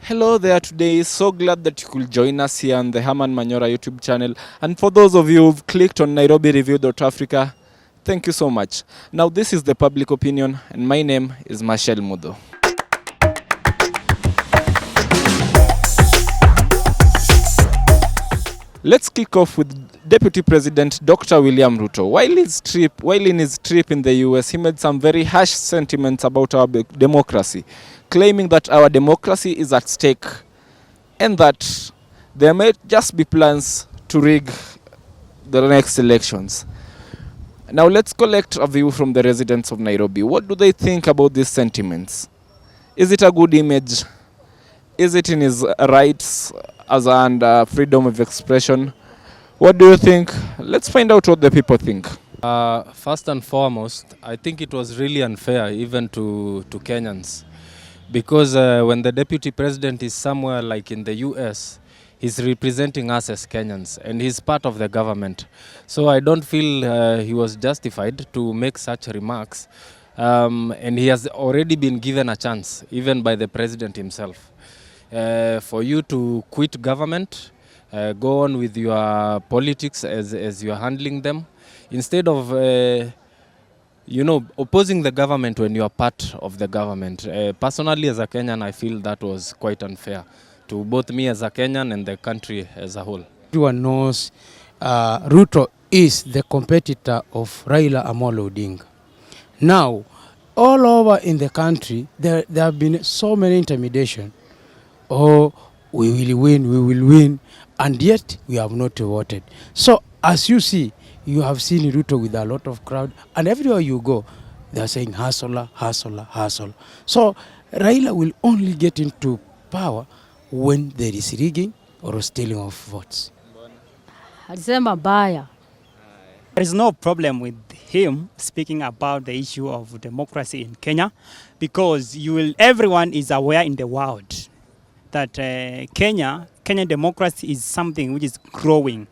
Hello there today. So glad that you could join us here on the Herman Manyora YouTube channel. And for those of you who've clicked on NairobiReview.Africa, thank you so much. Now this is the public opinion and my name is Marshall Mudo. Let's kick off with Deputy President Dr. William Ruto. While in his trip in the US, he made some very harsh sentiments about our democracy, claiming that our democracy is at stake and that there may just be plans to rig the next elections. Now let's collect a view from the residents of Nairobi. What do they think about these sentiments? Is it a good image? Is it in his rights as and freedom of expression? What do you think? Let's find out what the people think. First and foremost, I think it was really unfair even to Kenyans, because when the deputy president is somewhere like in the US, he's representing us as Kenyans and he's part of the government. So I don't feel he was justified to make such remarks, and he has already been given a chance, even by the president himself. For you to quit government, go on with your politics as you are handling them, instead of opposing the government when you are part of the government. Personally, as a Kenyan, I feel that was quite unfair to both me as a Kenyan and the country as a whole. Everyone knows Ruto is the competitor of Raila Amolo Odinga. Now, all over in the country, there have been so many intimidation. Oh, we will win, and yet we have not voted. So, as you see, you have seen Ruto with a lot of crowd, and everywhere you go, they are saying hustler, hustler, hustler. So, Raila will only get into power when there is rigging or stealing of votes. There is no problem with him speaking about the issue of democracy in Kenya, because everyone is aware in the world that Kenyan democracy is something which is growing.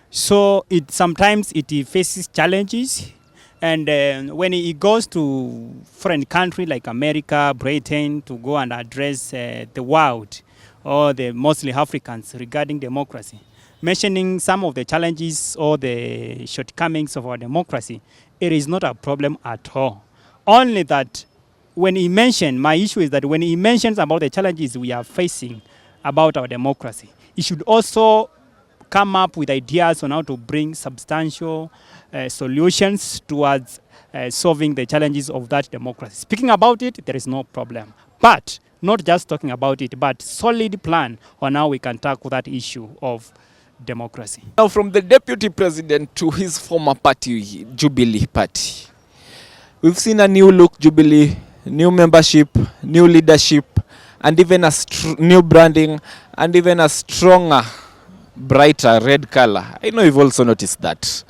So sometimes it faces challenges, and when he goes to foreign country like America, Britain, to go and address the world or the mostly Africans regarding democracy, mentioning some of the challenges or the shortcomings of our democracy, it is not a problem at all. Only that when he mentioned, my issue is that when he mentions about the challenges we are facing about our democracy, he should also come up with ideas on how to bring substantial solutions towards solving the challenges of that democracy. Speaking about it, there is no problem. But not just talking about it, but solid plan on how we can tackle that issue of democracy. Now from the deputy president to his former party, Jubilee Party, we've seen a new look Jubilee, new membership, new leadership, and even a new branding, and even a stronger, brighter red color. I know you've also noticed that.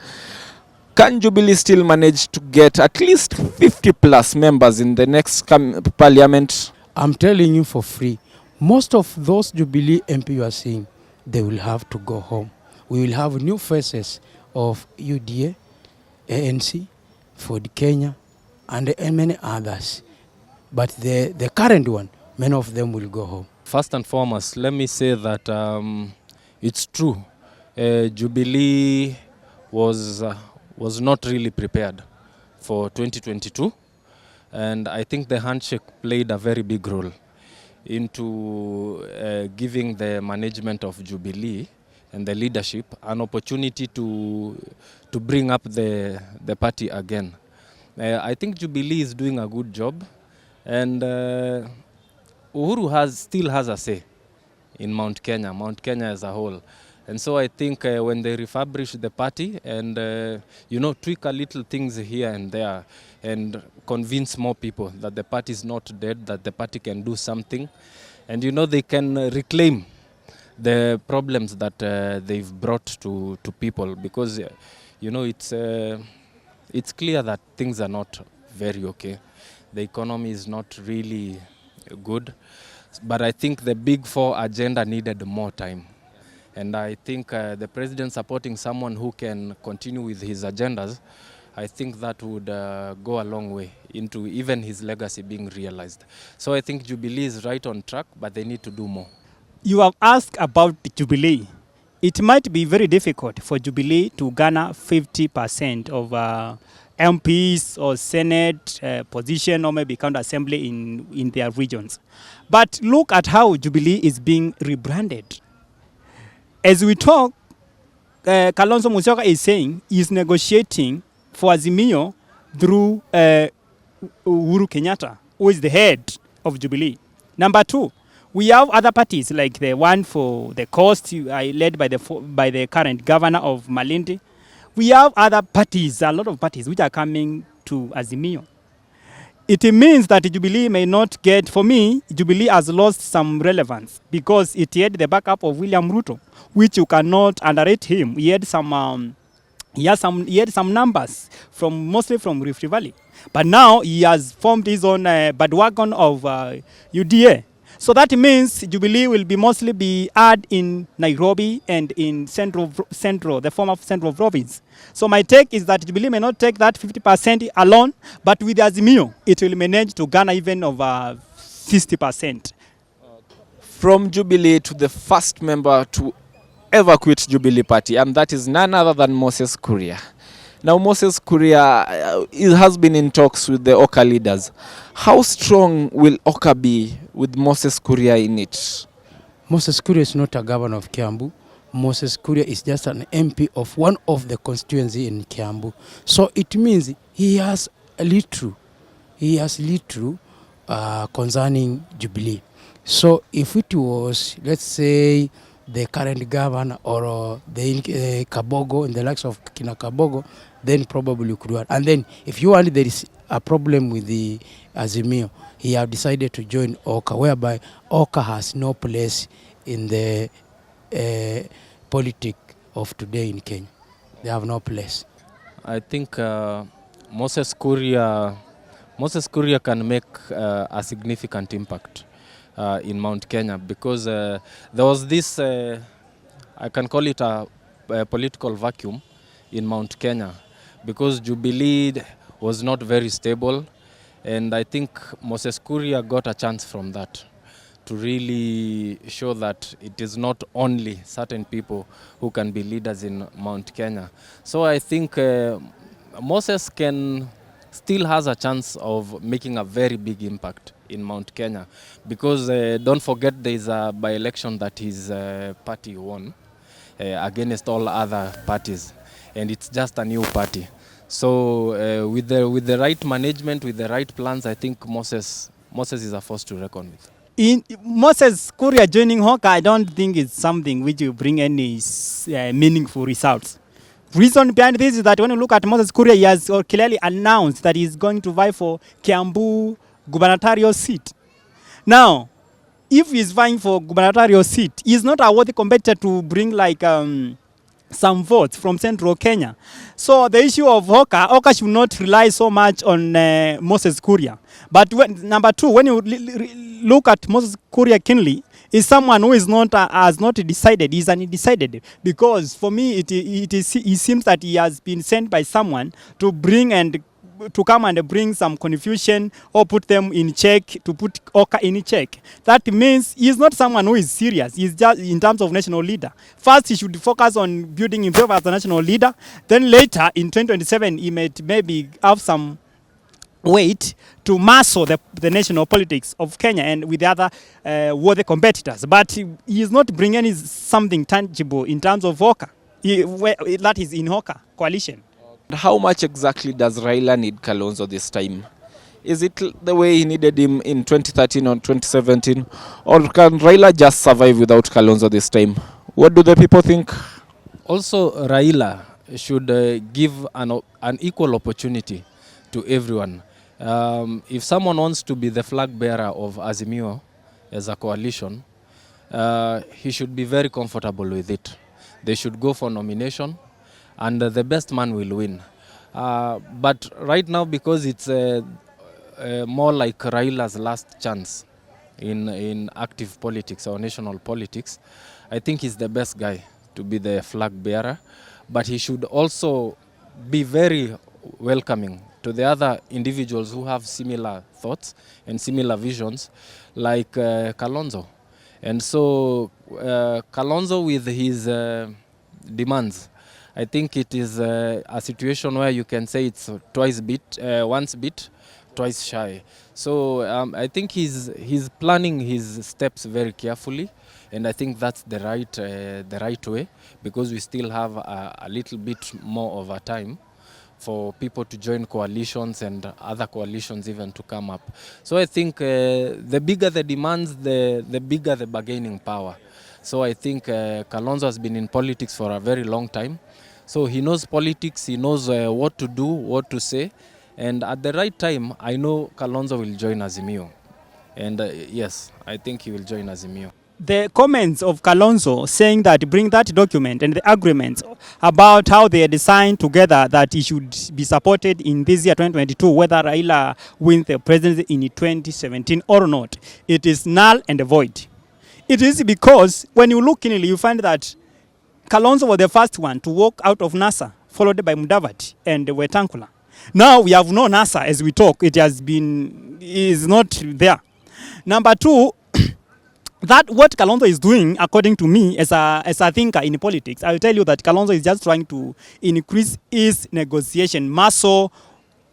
Can Jubilee still manage to get at least 50 plus members in the next parliament? I'm telling you for free, most of those Jubilee MP you are seeing, they will have to go home. We will have new faces of UDA, ANC, Ford Kenya, and many others. But the current one, many of them will go home. First and foremost, let me say that it's true. Jubilee was not really prepared for 2022. And I think the handshake played a very big role into giving the management of Jubilee and the leadership an opportunity to bring up the party again. I think Jubilee is doing a good job, and Uhuru still has a say in Mount Kenya as a whole. And so I think when they refurbish the party and, tweak a little things here and there and convince more people that the party is not dead, that the party can do something, and, they can reclaim the problems that they've brought to people, because, it's clear that things are not very okay. The economy is not really good, but I think the Big Four agenda needed more time. And I think the president supporting someone who can continue with his agendas, I think that would go a long way into even his legacy being realized. So I think Jubilee is right on track, but they need to do more. You have asked about Jubilee. It might be very difficult for Jubilee to garner 50% of MPs or Senate position or maybe county assembly in their regions. But look at how Jubilee is being rebranded. As we talk, Kalonzo Musyoka is saying he's negotiating for Azimio through Uhuru Kenyatta, who is the head of Jubilee. Number two, we have other parties like the one for the coast, led by the current governor of Malindi. We have other parties, a lot of parties, which are coming to Azimio. It means that Jubilee may not get, for me, Jubilee has lost some relevance because it had the backup of William Ruto, which you cannot underrate him. He had some numbers mostly from Rift Valley. But now he has formed his own bandwagon of UDA. So that means Jubilee will mostly be had in Nairobi and in Central, the former Central Province. So my take is that Jubilee may not take that 50% alone, but with Azimio, it will manage to garner even over 60%. From Jubilee to the first member to ever quit Jubilee Party, and that is none other than Moses Kuria. Now, Moses Kuria has been in talks with the Oka leaders. How strong will Oka be with Moses Kuria in it? Moses Kuria is not a governor of Kiambu. Moses Kuria is just an MP of one of the constituency in Kiambu. So it means he has little concerning Jubilee. So if it was, let's say, the current governor or the Kabogo and the likes of Kina Kabogo, then probably could work. And then if you want, there is a problem with the Azimio, he have decided to join Oka, whereby Oka has no place in the politics of today in Kenya. They have no place. I think Moses Kuria can make a significant impact in Mount Kenya because there was this, I can call it a political vacuum in Mount Kenya because Jubilee was not very stable, and I think Moses Kuria got a chance from that to really show that it is not only certain people who can be leaders in Mount Kenya. So I think Moses still has a chance of making a very big impact in Mount Kenya because don't forget there is a by-election that his party won against all other parties, and it's just a new party. So with the right management, with the right plans, I think Moses is a force to reckon with. In Moses Kuria joining Hoka, I don't think it's something which will bring any meaningful results. Reason behind this is that when you look at Moses Kuria, he has clearly announced that he's going to vie for Kiambu gubernatorial seat. Now, if he's vying for gubernatorial seat, he's not a worthy competitor to bring like some votes from Central Kenya. So the issue of Hoka should not rely so much on Moses Kuria. But number two, when you look at Moses Kuria keenly, is someone who is has not decided. He's undecided because for me it seems that he has been sent by someone to come and bring some confusion or put them in check, to put Oka in check. That means he's not someone who is serious. He's just in terms of national leader. First, he should focus on building himself as a national leader. Then later, in 2027, he may maybe have some weight to muscle the national politics of Kenya and with the other worthy competitors. But he is not bringing something tangible in terms of Oka. That is in Oka coalition. How much exactly does Raila need Kalonzo this time? Is it the way he needed him in 2013 or 2017? Or can Raila just survive without Kalonzo this time? What do the people think? Also, Raila should give an equal opportunity to everyone. If someone wants to be the flag bearer of Azimio as a coalition, he should be very comfortable with it. They should go for nomination, and the best man will win. But right now, because it's more like Raila's last chance in active politics or national politics, I think he's the best guy to be the flag bearer. But he should also be very welcoming to the other individuals who have similar thoughts and similar visions, like Kalonzo. And so Kalonzo with his demands, I think it is a situation where you can say it's once bit, twice shy. So I think he's planning his steps very carefully, and I think that's the right way, because we still have a little bit more of a time for people to join coalitions and other coalitions even to come up. So I think the bigger the demands, the bigger the bargaining power. So I think Kalonzo has been in politics for a very long time. So he knows politics, he knows what to do, what to say. And at the right time, I know Kalonzo will join Azimio. And yes, I think he will join Azimio. The comments of Kalonzo saying that bring that document and the agreements about how they are designed together that he should be supported in this year 2022, whether Raila wins the presidency in 2017 or not, it is null and void. It is because when you look in it, you find that Kalonzo was the first one to walk out of NASA, followed by Mudavadi and Wetankula. Now we have no NASA as we talk. It is not there. Number two, that what Kalonzo is doing, according to me, as a thinker in politics, I will tell you that Kalonzo is just trying to increase his negotiation muscle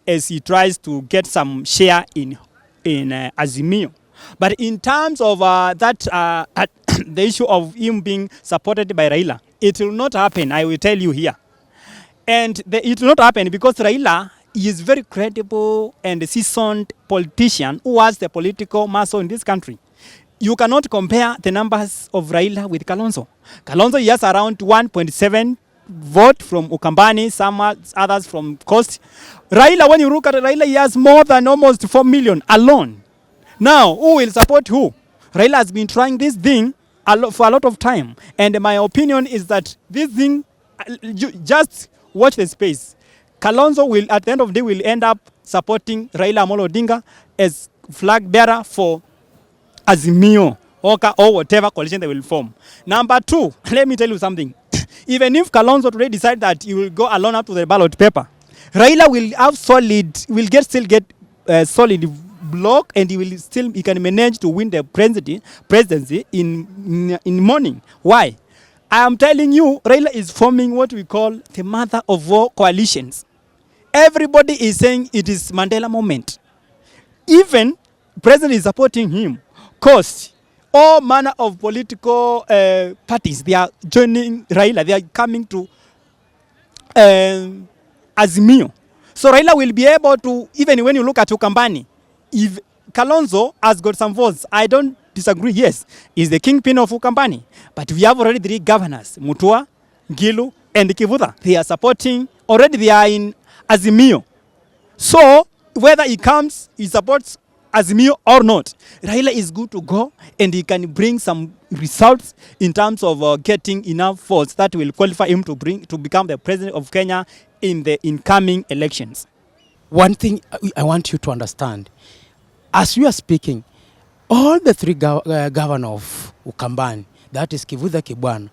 as he tries to get some share in Azimio. But in terms of the issue of him being supported by Raila, it will not happen, I will tell you here. And it will not happen because Raila is very credible and seasoned politician who has the political muscle in this country. You cannot compare the numbers of Raila with Kalonzo. Kalonzo has around 1.7 vote from Ukambani, some others from Coast. Raila, when you look at Raila, he has more than almost 4 million alone. Now, who will support who? Raila has been trying this thing for a lot of time. And my opinion is that this thing, just watch the space. Kalonzo will, at the end of the day, will end up supporting Raila Amolo Odinga as flag bearer for Azimio or whatever coalition they will form. Number two, let me tell you something. Even if Kalonzo today decide that he will go alone up to the ballot paper, Raila will have still get solid block, and he can manage to win the presidency in morning. Why? I am telling you, Raila is forming what we call the mother of all coalitions. Everybody is saying it is Mandela moment. Even president is supporting him. Cost, all manner of political parties, they are joining Raila. They are coming to Azimio. So Raila will be able to, even when you look at Ukambani, if Kalonzo has got some votes, I don't disagree, yes, he's the kingpin of Ukambani. But we have already 3 governors, Mutua, Gilu, and Kivuta. They are supporting, already they are in Azimio. So whether he comes, he supports Azimio or not, Raila is good to go, and he can bring some results in terms of getting enough votes that will qualify him to become the president of Kenya in the incoming elections. One thing I want you to understand, as we are speaking, all the 3 governors of Ukambani, that is Kivuta Kibwana,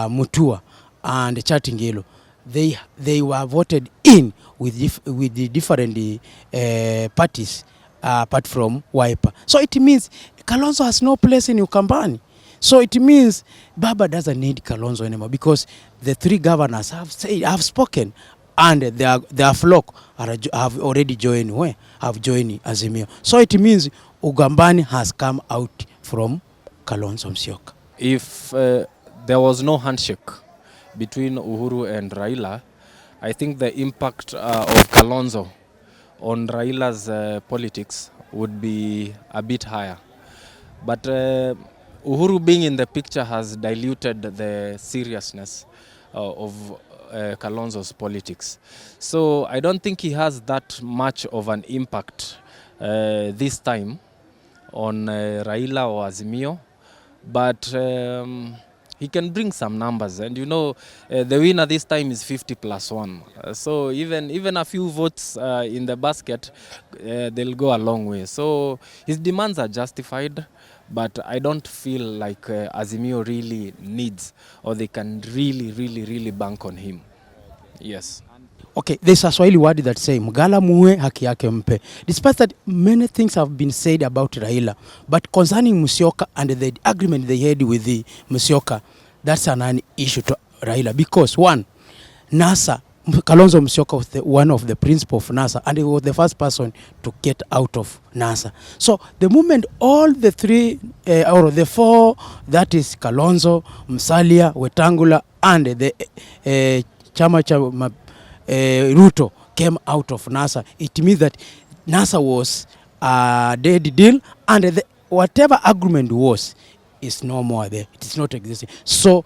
Mutua, and Chatingelo, they were voted in with the different parties. Apart from Wiper. So it means Kalonzo has no place in Ukambani. So it means Baba doesn't need Kalonzo anymore, because the 3 governors have spoken, and their flock have already joined Azimio. So it means Ukambani has come out from Kalonzo Musyoka. If there was no handshake between Uhuru and Raila, I think the impact of Kalonzo on Raila's politics would be a bit higher. But Uhuru being in the picture has diluted the seriousness of Kalonzo's politics. So I don't think he has that much of an impact this time on Raila or Azimio. But he can bring some numbers, and you know the winner this time is 50+1. So even a few votes in the basket, they'll go a long way. So his demands are justified, but I don't feel like Azimio really needs, or they can really bank on him. Yes. Okay, there's a Swahili word that say mgala muwe haki yake mpe. Despite that, many things have been said about Raila, but concerning Musyoka and the agreement they had with the Musyoka, that's an issue to Raila, because one, NASA, Kalonzo Musyoka was one of the principal of NASA, and he was the first person to get out of NASA. So the moment all the three, or the four, that is Kalonzo, Musalia, Wetangula, and the Chama Ruto came out of NASA, it means that NASA was a dead deal, and whatever agreement was is no more there. It is not existing. So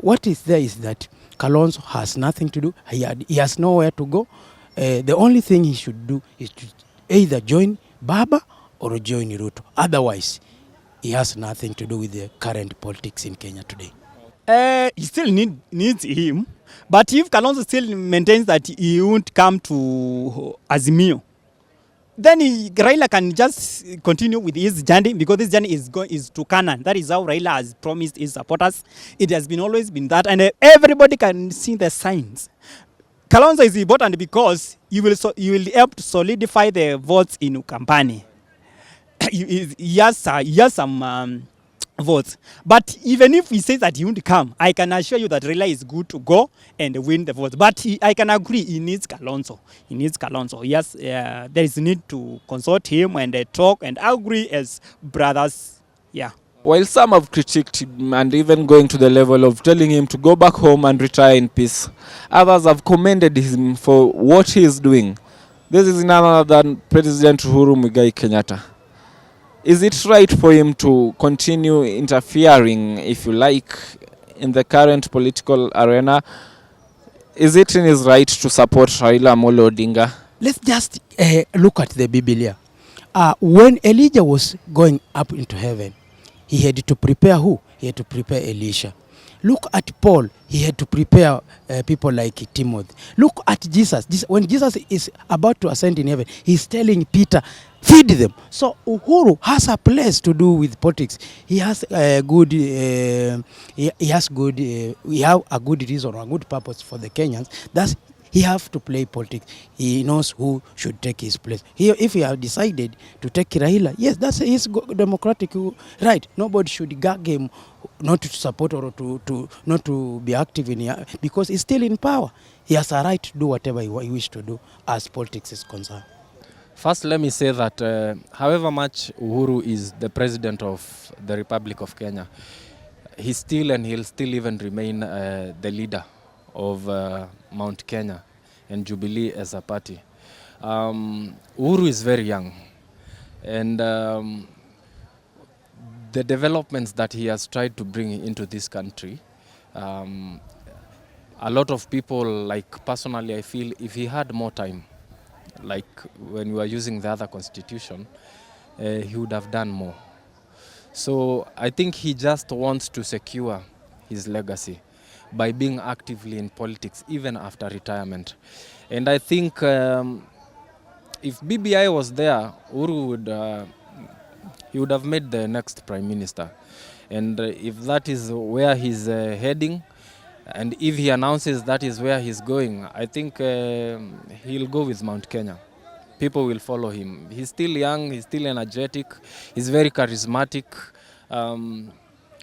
what is there is that Kalonzo has nothing to do. He has nowhere to go. The only thing he should do is to either join Baba or join Ruto. Otherwise, he has nothing to do with the current politics in Kenya today. He still needs him, but if Kalonzo still maintains that he won't come to Azimio, then Raila can just continue with his journey, because this journey is to Canaan. That is how Raila has promised his supporters. It has been always been that, and everybody can see the signs. Kalonzo is important because you will help to solidify the votes in Ukambani. he has some votes, but even if he says that he won't come, I can assure you that Raila is good to go and win the votes. But I can agree, he needs Kalonzo. Yes, there is need to consult him and talk and agree as brothers. Yeah. While some have critiqued him and even going to the level of telling him to go back home and retire in peace, others have commended him for what he is doing. This is none other than President Uhuru Muigai Kenyatta. Is it right for him to continue interfering, if you like, in the current political arena? Is it in his right to support Raila Amolo Odinga? Let's just look at the Biblia. When Elijah was going up into heaven, he had to prepare who? He had to prepare Elisha. Look at Paul. He had to prepare people like Timothy. Look at Jesus. When Jesus is about to ascend in heaven, he's telling Peter, feed them. So Uhuru has a place to do with politics. He has a good, we have a good reason or a good purpose for the Kenyans. That's he have to play politics. He knows who should take his place. If he have decided to take Raila, yes, that's his democratic right. Nobody should gag him not to support or to not to be active in, because he's still in power. He has a right to do whatever he wishes to do as politics is concerned. First, let me say that however much Uhuru is the president of the Republic of Kenya, he'll still even remain the leader of Mount Kenya and Jubilee as a party. Uhuru is very young, and the developments that he has tried to bring into this country, a lot of people, like personally I feel if he had more time, like when we were using the other constitution, he would have done more. So I think he just wants to secure his legacy by being actively in politics even after retirement. And I think if BBI was there, Uhuru would have made the next prime minister. And if that is where he's heading, and if he announces that is where he's going, I think he'll go with Mount Kenya. People will follow him. He's still young, he's still energetic, he's very charismatic.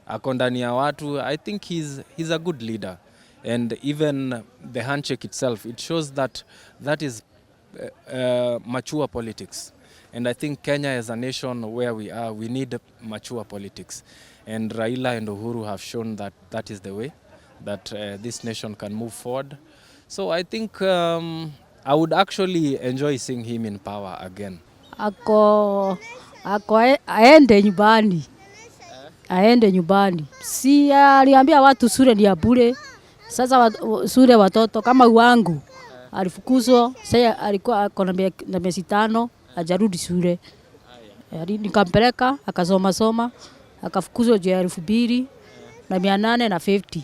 Ako ndani ya watu. I think he's a good leader. And even the handshake itself, it shows that is mature politics. And I think Kenya as a nation where we are, we need mature politics. And Raila and Uhuru have shown that is the way that this nation can move forward. So I think I would actually enjoy seeing him in power again. Aende nyumbani. Aende nyumbani. Si aliambia watu shule ni ya bure. Sasa shule watoto kama wangu alifukuzwa, sasa alikuwa na miezi 5 hajarudi shule. Nikampeleka akasoma akafukuzwa juu ya 2,850.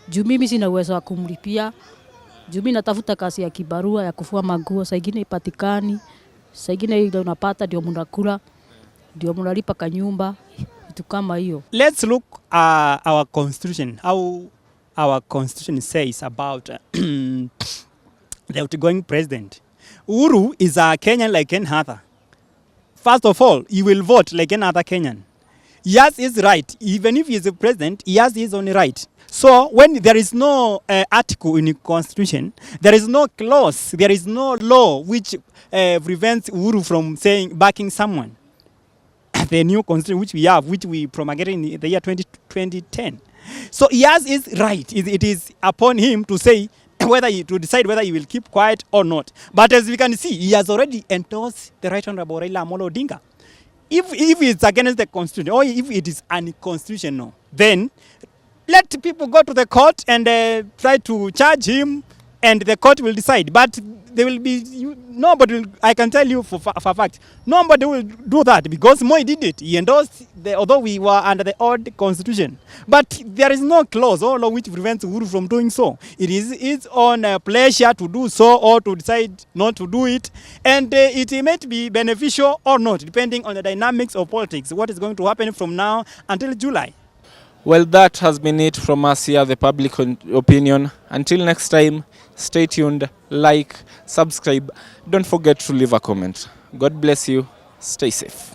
Juu mimi sina uwezo wa kumlipia. Juu mimi natafuta kazi ya kibarua ya kufua manguo, saa ingine ipatikani. Saa ingine ile unapata ndio mnakula, ndio mnalipa kanyumba, vitu kama hiyo. Let's look our constitution, how our constitution says about the outgoing president. Uhuru is a Kenyan like any other. First of all, he will vote like any other Kenyan. He has his right. Even if he is a president, he has his own right. So when there is no article in the constitution, there is no clause, there is no law which prevents Uhuru from backing someone. The new constitution which we have, which we promulgated in the year 2010. So he has his right. It is upon him to say to decide whether he will keep quiet or not. But as we can see, he has already endorsed the Right Honorable Raila Amolo Odinga. If it's against the constitution, or if it is unconstitutional, then let people go to the court and try to charge him, and the court will decide. But there will be nobody. I can tell you for a fact, nobody will do that because Moi did it. He endorsed although we were under the old constitution, but there is no clause or law which prevents Uhuru from doing so. It is his own pleasure to do so or to decide not to do it, and it may be beneficial or not, depending on the dynamics of politics. What is going to happen from now until July? Well, that has been it from us here, the public opinion. Until next time, stay tuned, like, subscribe. Don't forget to leave a comment. God bless you. Stay safe.